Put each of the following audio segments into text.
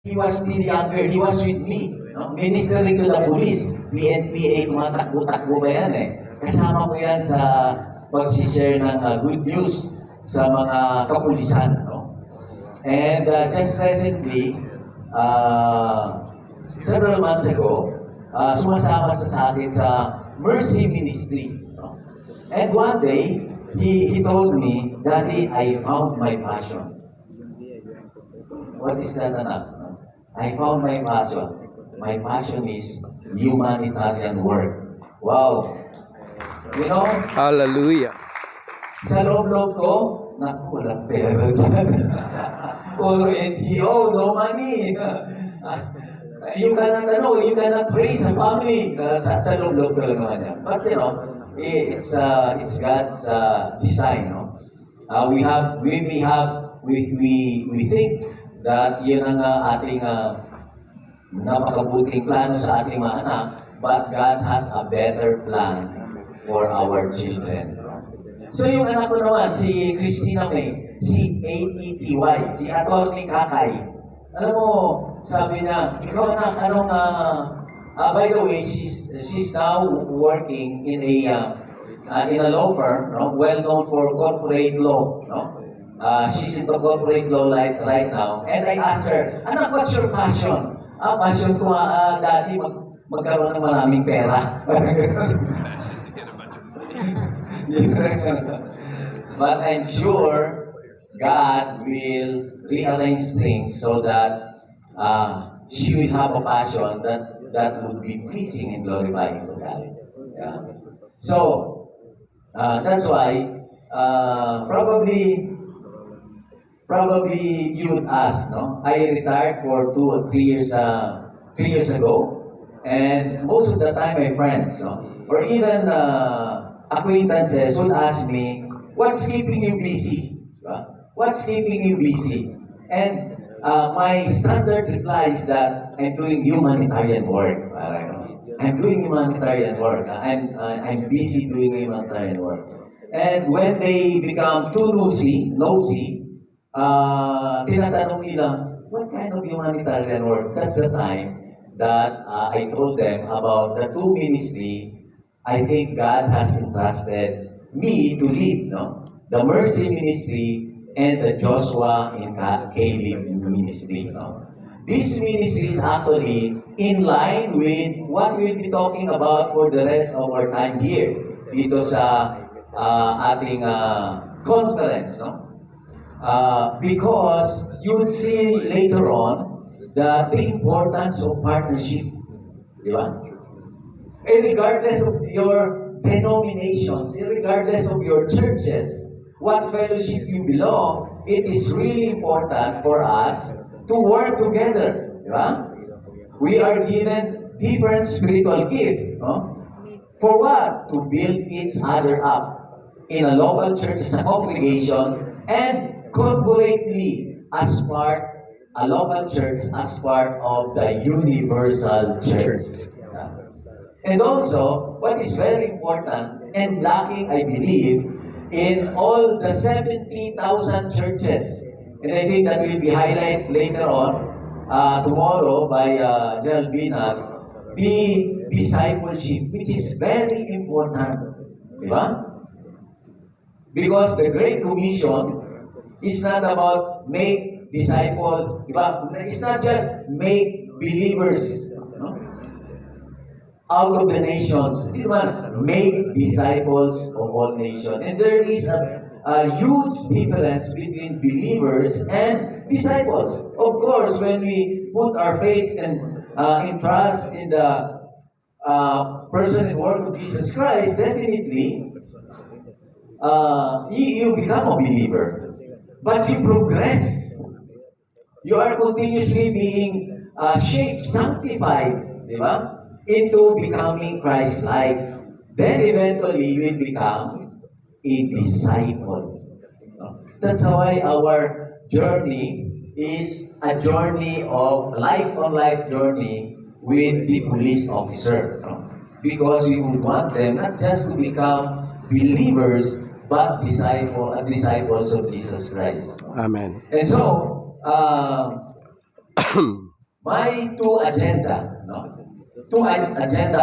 He was still younger. He was with me. No? Ministering to the police. PNPA, tumatakbo-takbo ba yan eh. Kasama ko yan sa pag-share ng good news sa mga kapulisan. No? And just recently, several months ago, sumasama sa akin sa Mercy Ministry. No? And one day, he told me, Daddy, I found my passion. What is that, anak? I found my passion. My passion is humanitarian work. Wow! You know? Hallelujah. Sa loob-loob ko, naku, walang pera dyan. Or NGO, no money. You cannot raise a family. Sa loob-loob ko lang naman yan. But you know, it's God's design. No? We think that yun ang ating napakabuting plano sa ating mga anak, but God has a better plan for our children. So yung anak ko naman, si Christina May, si ATTY, si Atty. Kakay. Alam mo, sabi niya, ikaw anak, anong, by the way, she's now working in a law firm, no? Well known for corporate law, no? She's into corporate law right now. And I asked her, anak, what's your passion? Passion ko, Daddy, magkaroon ng maraming pera. But I'm sure God will rearrange things so that she will have a passion that would be pleasing and glorifying to God. Yeah. So, that's why, Probably you would ask, no? I retired for 2 or 3 years, 3 years ago, and most of the time my friends, no? Or even acquaintances would ask me, what's keeping you busy? What's keeping you busy? And my standard reply is that I'm doing humanitarian work. I'm doing humanitarian work. I'm busy doing humanitarian work. And when they become too nosy, tinatanong nila, what kind of humanitarian work? That's the time that I told them about the two ministry I think God has entrusted me to lead, no? The Mercy Ministry and the Joshua and Caleb Ministry. No? This ministry is actually in line with what we'll be talking about for the rest of our time here dito sa ating conference. No? Because you would see later on the importance of partnership. Di ba? And regardless of your denominations, regardless of your churches, what fellowship you belong, it is really important for us to work together. Di ba? We are given different spiritual gifts. No? For what? To build each other up in a local church as a congregation and corporately as a local church as part of the universal church. And also, what is very important and lacking, I believe, in all the 70,000 churches, and I think that will be highlighted later on, tomorrow by General Binag, the discipleship, which is very important. Diba? Because the Great Commission is not about make disciples, diba? It's not just make believers, no? Out of the nations. Diba? Make disciples of all nations. And there is a huge difference between believers and disciples. Of course, when we put our faith and in trust in the person and work of Jesus Christ, definitely, you become a believer. But you progress. You are continuously being shaped, sanctified, di ba? Into becoming Christ-like. Then eventually, you will become a disciple. That's why our journey is a journey of life-on-life journey with the police officer. Because we would want them not just to become believers, but disciples of Jesus Christ. Amen. And so, my two agenda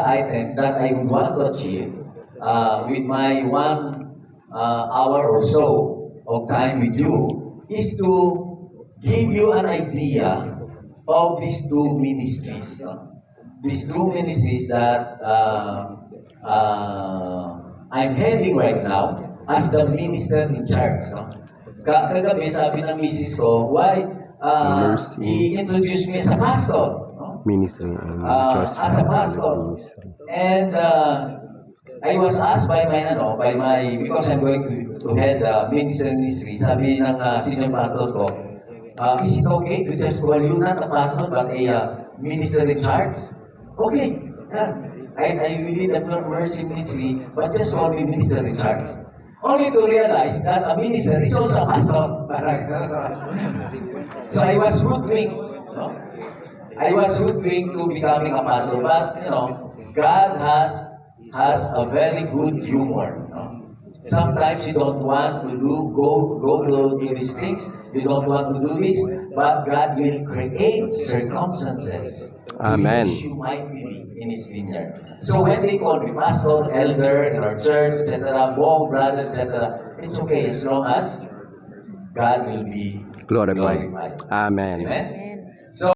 items that I would want to achieve with my 1 hour or so of time with you is to give you an idea of these two ministries. These two ministries that I'm heading right now as the minister in charge. Kagabi, sabi ng misis ko, why he introduced me as a pastor. Ministry and As a pastor. ministry. And I was asked by my, because I'm going to head ministry, sabi ng senior pastor ko, is it okay to just call you not a pastor but a minister in charge? Okay, yeah. I really the mercy ministry, but just call me minister in charge. Only to realize that a minister is also a pastor. So I was hoodwinked, no? I was hoodwinked to becoming a pastor, but God has a very good humor. Sometimes you don't want to go to these things. You don't want to do this, but God will create circumstances Amen. to which you might be in His vineyard. So when they call me pastor, elder in our church, etc., mom, brother, etc., it's okay as long as God will be Glorified. glorified. Amen. Amen.